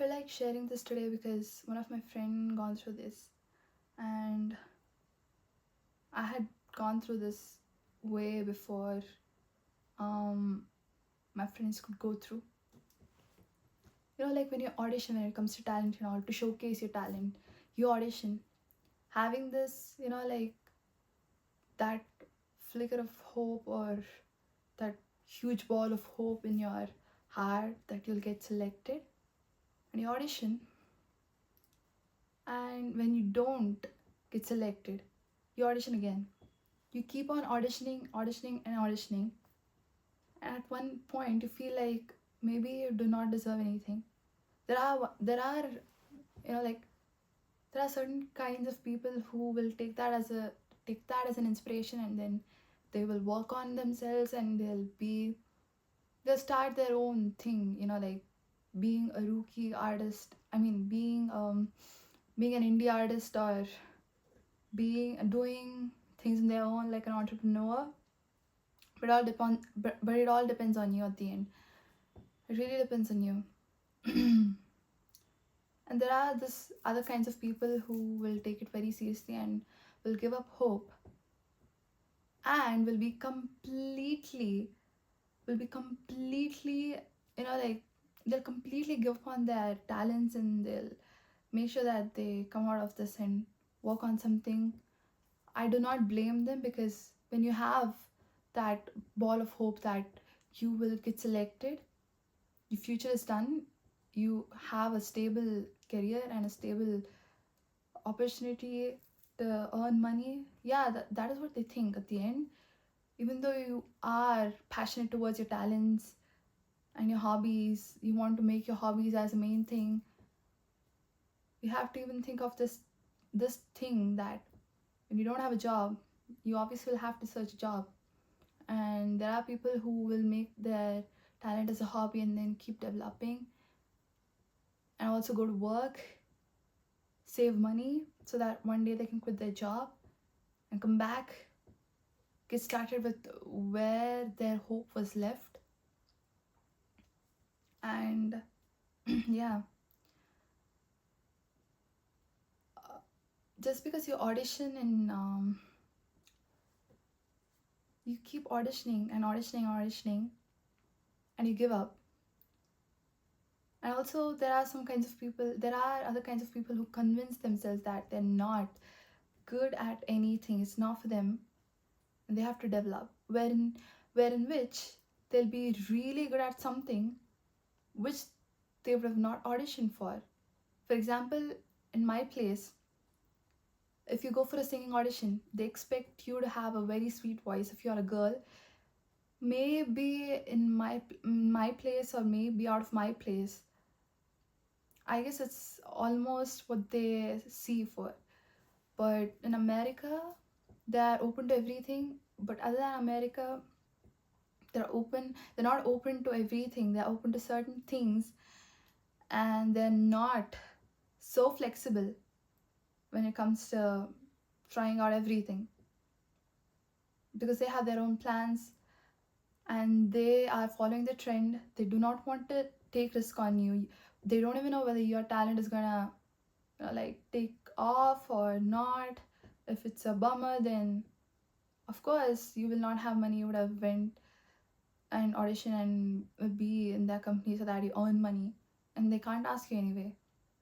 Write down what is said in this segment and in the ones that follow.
feel like sharing this today because one of my friend gone through this, and I had gone through this way before um my friends could go through. Like when you audition, when it comes to talent and all, to showcase your talent, you audition, having this, like that flicker of hope, or that huge ball of hope in your heart that you'll get selected, and you audition, and when you don't get selected, you audition again. You keep on auditioning and auditioning, and at one point you feel like maybe you do not deserve anything. There are like there are certain kinds of people who will take that as an inspiration, and then they will work on themselves, and they'll start their own thing, like being a rookie artist, I mean being an indie artist, or being doing things on their own like an entrepreneur. But it all depends on you at the end. It really depends on you. And there are this other kinds of people who will take it very seriously and will give up hope, and will be completely, like they'll completely give up on their talents, and they'll make sure that they come out of this and work on something. I do not blame them, because when you have that ball of hope that you will get selected, your future is done, you have a stable career and a stable opportunity to earn money. Yeah, that is what they think at the end. Even though you are passionate towards your talents and your hobbies, you want to make your hobbies as a main thing, you have to even think of this thing that when you don't have a job, you obviously will have to search a job. And there are people who will make their talent as a hobby and then keep developing, and also go to work, save money so that one day they can quit their job and come back, get started with where their hope was left. And yeah, just because you audition and you keep auditioning and auditioning and you give up. And also there are other kinds of people who convince themselves that they're not good at anything, it's not for them, and they have to develop, wherein which they'll be really good at something which they would have not auditioned for. For example, in my place, if you go for a singing audition, they expect you to have a very sweet voice if you're a girl. Maybe in my place, or maybe out of my place, I guess it's almost what they see for. But in America, they're open to everything. But other than America, they're not open to everything, they're open to certain things, and they're not so flexible when it comes to trying out everything, because they have their own plans and they are following the trend. They do not want to take risk on you. They don't even know whether your talent is gonna like take off or not. If it's a bummer, then of course you will not have money. You would have went and audition and be in their company so that you earn money, and they can't ask you anyway,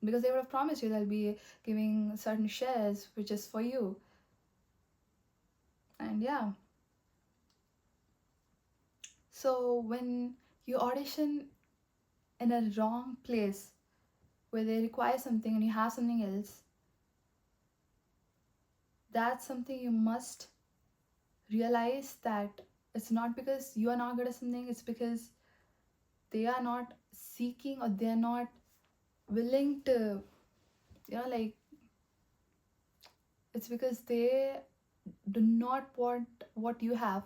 because they would have promised you they'll be giving certain shares which is for you. And yeah, so when you audition in a wrong place where they require something and you have something else, that's something you must realize, that it's not because you are not good at something, it's because they are not seeking, or they're not willing to, like it's because they do not want what you have,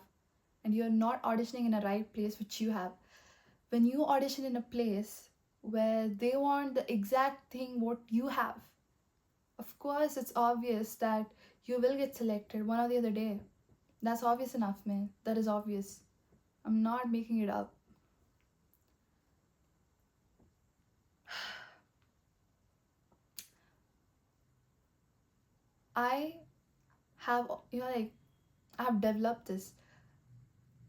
and you're not auditioning in a right place which you have. When you audition in a place where they want the exact thing what you have, of course it's obvious that you will get selected one or the other day. That's obvious enough, man. That is obvious. I'm not making it up. I have, like, I have developed this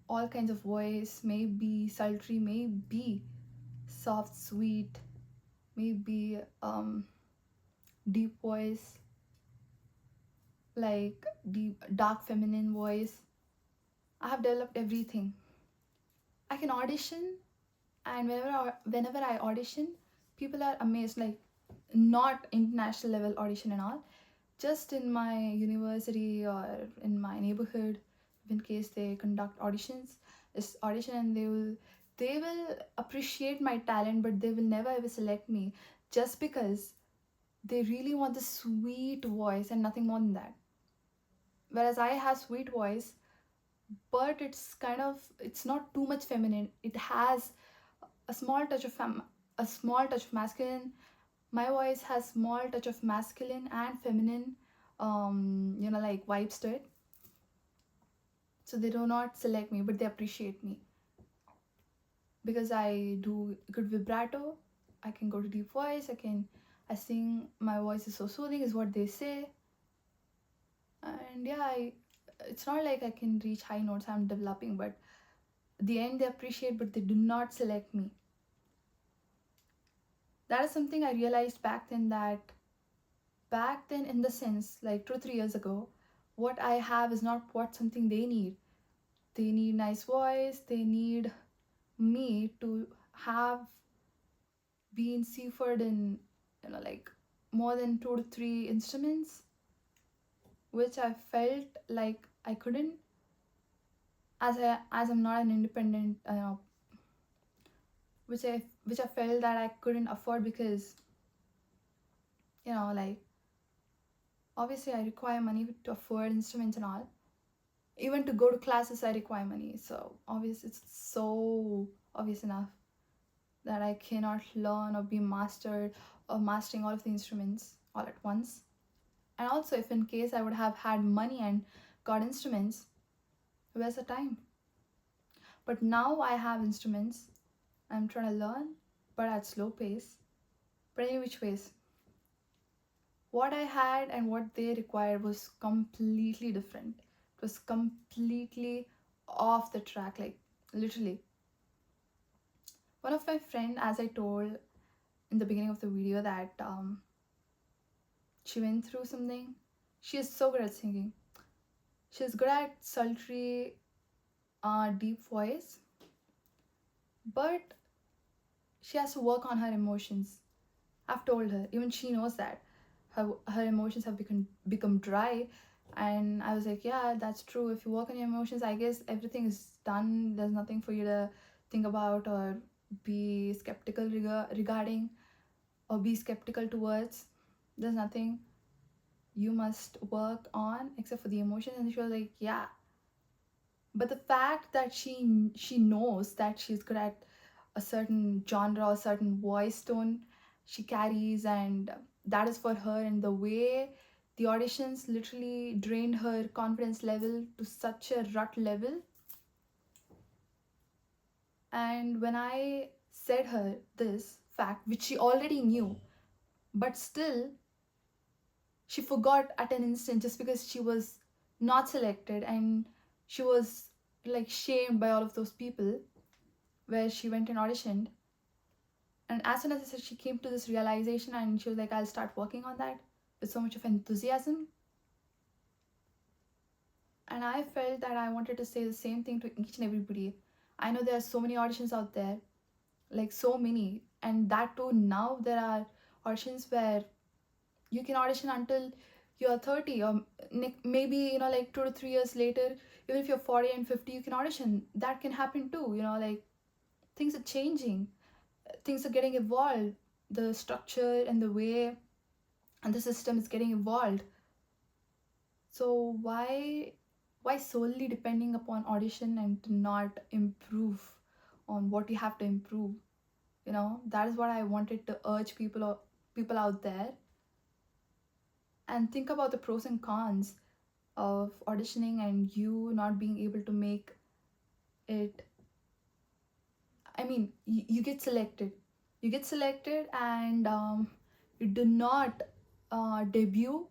all kinds of voice, maybe sultry, maybe soft, sweet, maybe deep voice, like deep, dark feminine voice. I have developed everything. I can audition, and whenever I audition, people are amazed. Like, not international level audition and all, just in my university or in my neighborhood, in case they conduct auditions, this audition, and they will appreciate my talent, but they will never ever select me, just because they really want the sweet voice and nothing more than that. Whereas I have sweet voice, but it's not too much feminine. It has a small touch of a small touch of masculine. My voice has small touch of masculine and feminine, like vibes to it. So they do not select me, but they appreciate me because I do good vibrato. I can go to deep voice. I sing. My voice is so soothing, is what they say. And yeah, it's not like I can reach high notes. I'm developing, but at the end they appreciate, but they do not select me. That is something I realized back then, in the sense, like 2 3 years ago, what I have is not what something they need. They need nice voice. They need me to have been seafood in, like, more than 2 to 3 instruments, which I felt like I couldn't, as I'm not an independent, which I felt that I couldn't afford, because, like, obviously I require money to afford instruments and all. Even to go to classes I require money, so it's so obvious enough that I cannot learn or be mastered or mastering all of the instruments all at once. And also, if in case I would have had money and got instruments, where's the time? But now I have instruments. I'm trying to learn, but at slow pace. But any which ways, what I had and what they required was completely different. It was completely off the track, like, literally. One of my friend, as I told in the beginning of the video, that she went through something. She is so good at singing. She's good at sultry, deep voice, but she has to work on her emotions. I've told her, even she knows that her emotions have become dry. And I was like, yeah, that's true. If you work on your emotions, I guess everything is done. There's nothing for you to think about or be skeptical regarding, or be skeptical towards. There's nothing you must work on except for the emotions. And she was like, yeah. But the fact that she knows that she's good at a certain genre or certain voice tone she carries, and that is for her, and the way the auditions literally drained her confidence level to such a rut level. And when I said her this fact, which she already knew, but still she forgot at an instant, just because she was not selected, and she was, like, shamed by all of those people where she went and auditioned. And as soon as I said, she came to this realization, and she was like, I'll start working on that with so much of enthusiasm. And I felt that I wanted to say the same thing to each and everybody. I know there are so many auditions out there, like, so many. And that too, now there are auditions where you can audition until you're 30, or maybe, like 2 to 3 years later, even if you're 40 and 50, you can audition. That can happen too, like, things are changing, things are getting evolved. The structure and the way and the system is getting evolved. So why solely depending upon audition and to not improve on what you have to improve? That is what I wanted to urge people out there. And think about the pros and cons of auditioning and you not being able to make it. I mean, you get selected. And you do not debut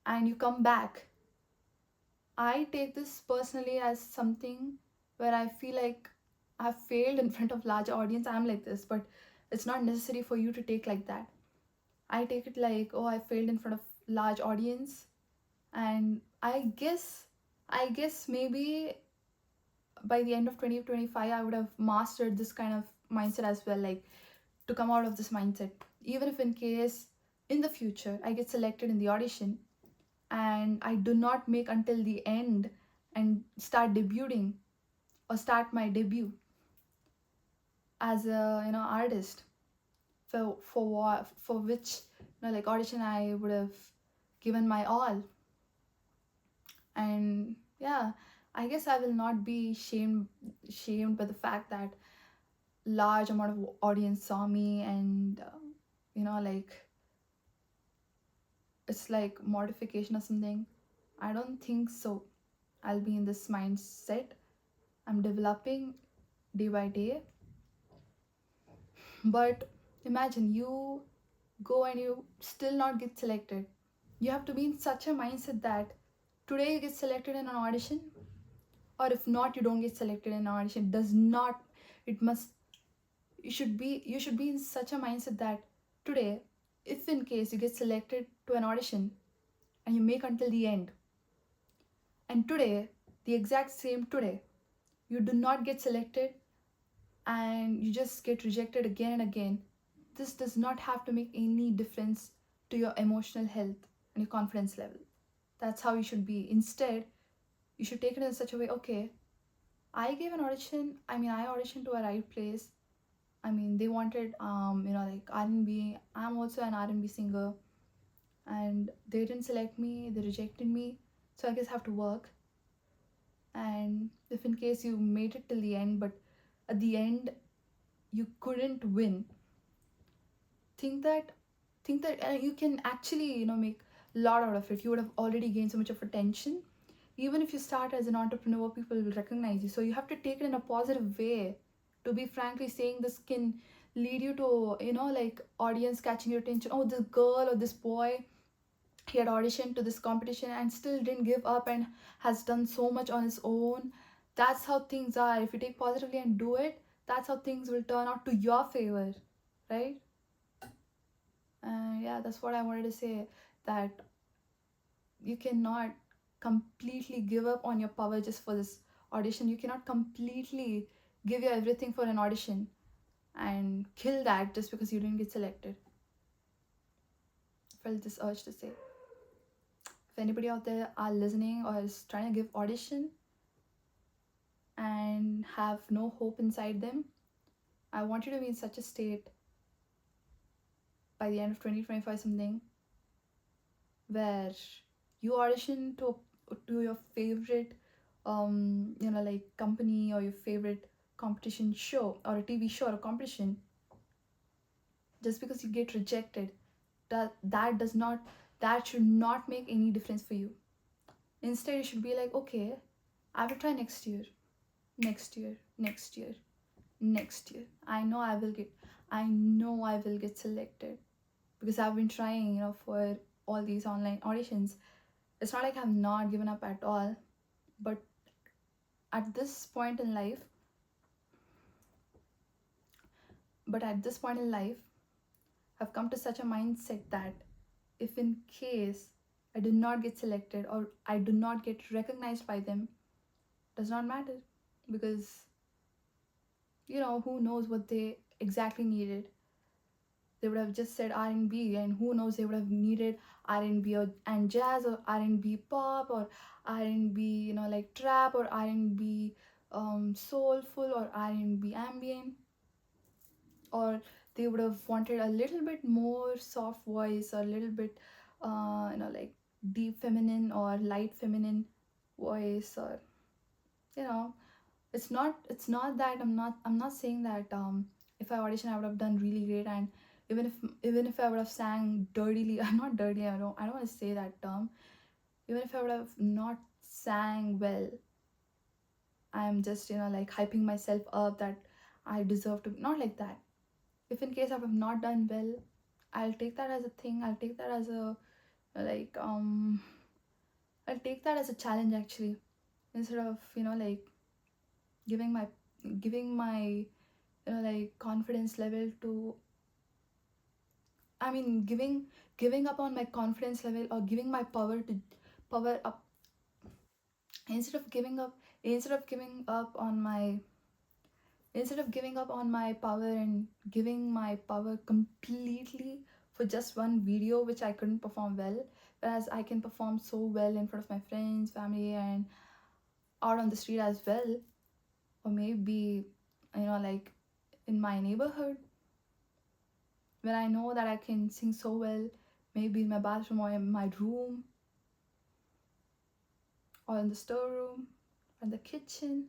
and you come back, I take this personally as something where I feel like I've failed in front of large audience. I'm like this, but it's not necessary for you to take like that. I take it like, oh, I failed in front of large audience, and I guess maybe by the end of 2025 I would have mastered this kind of mindset as well, like to come out of this mindset. Even if in case in the future I get selected in the audition and I do not make until the end and start debuting or start my debut as a artist, for which like audition I would have given my all. And yeah, I guess I will not be shamed by the fact that large amount of audience saw me, and like it's like mortification or something. I don't think so. I'll be in this mindset. I'm developing day by day. But imagine you go and you still not get selected. You have to be in such a mindset that today you get selected in an audition, or if not you don't get selected in an audition. It does not, it must, you should be in such a mindset that today, if in case you get selected to an audition and you make until the end, and today, the exact same today, you do not get selected and you just get rejected again and again, this does not have to make any difference to your emotional health and your confidence level. That's how you should be. Instead, you should take it in such a way, okay, I gave an audition, I auditioned to a right place. They wanted like R&B. I'm also an R&B singer, and they didn't select me, they rejected me. So I guess I have to work. And if in case you made it till the end, but at the end you couldn't win, think that you can actually make a lot out of it. You would have already gained so much of attention. Even if you start as an entrepreneur, people will recognize you. So you have to take it in a positive way. To be frankly saying, this can lead you to like audience catching your attention. Oh, this girl or this boy, he had auditioned to this competition and still didn't give up and has done so much on his own. That's how things are. If you take positively and do it, that's how things will turn out to your favor, right? Yeah, that's what I wanted to say, that you cannot completely give up on your power just for this audition. You cannot completely give your everything for an audition and kill that just because you didn't get selected. I felt this urge to say, if anybody out there are listening or is trying to give audition and have no hope inside them, I want you to be in such a state by the end of 2025 something, where you audition to your favorite like company, or your favorite competition show or a TV show or a competition. Just because you get rejected, that should not make any difference for you. Instead, you should be like, okay, I will try next year, next year, next year, next year. I know I will get selected, because I've been trying for all these online auditions. It's not like I've not given up at all, but at this point in life but at this point in life, I've come to such a mindset that if in case I do not get selected or I do not get recognized by them, does not matter, because who knows what they exactly needed. They would have just said R&B, and who knows, they would have needed R&B and jazz, or R&B pop, or R&B like trap, or R&B soulful, or R&B ambient, or they would have wanted a little bit more soft voice, or a little bit like deep feminine or light feminine voice, or you know it's not that I'm not saying that if I audition I would have done really great, and even if I would have sang dirtily not dirty, I don't want to say that term. Even if I would have not sang well, I'm just like hyping myself up that I deserve to, not like that. If in case I have not done well, I'll take that as a thing. I'll take that as a like I'll take that as a challenge actually, instead of like giving my like confidence level to, I mean, giving up on my confidence level, or giving my power to power up, instead of giving up on my power and giving my power completely for just one video which I couldn't perform well, whereas I can perform so well in front of my friends, family, and out on the street as well, or maybe like in my neighborhood, when I know that I can sing so well, maybe in my bathroom or in my room or in the storeroom or in the kitchen.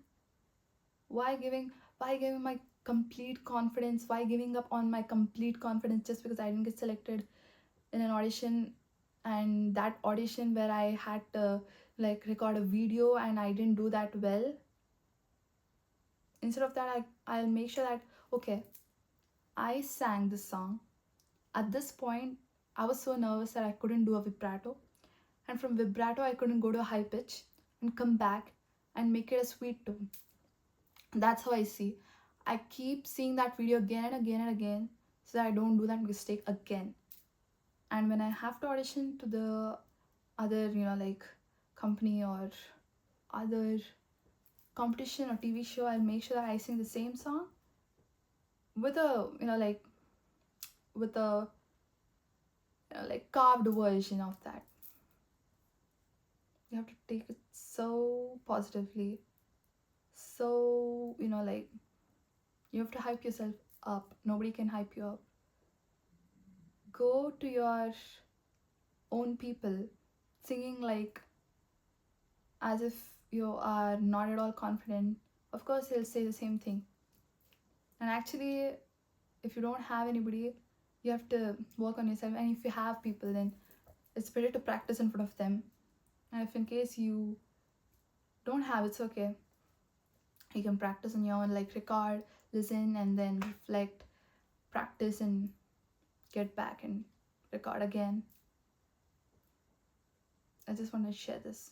Why giving my complete confidence? Why giving up on my complete confidence just because I didn't get selected in an audition? And that audition where I had to like record a video and I didn't do that well. Instead of that, I'll make sure that okay, I sang this song. At this point, I was so nervous that I couldn't do a vibrato. And from vibrato, I couldn't go to a high pitch and come back and make it a sweet tone. That's how I see. I keep seeing that video again and again and again so that I don't do that mistake again. And when I have to audition to the other, like company or other competition or TV show, I'll make sure that I sing the same song with a, like with a like carved version of that. You have to take it so positively. So, like you have to hype yourself up. Nobody can hype you up. Go to your own people singing like as if you are not at all confident. Of course, he'll say the same thing. And actually, if you don't have anybody, you have to work on yourself. And if you have people, then it's better to practice in front of them. And if in case you don't have, it's okay. You can practice on your own, like record, listen, and then reflect, practice, and get back and record again. I just want to share this.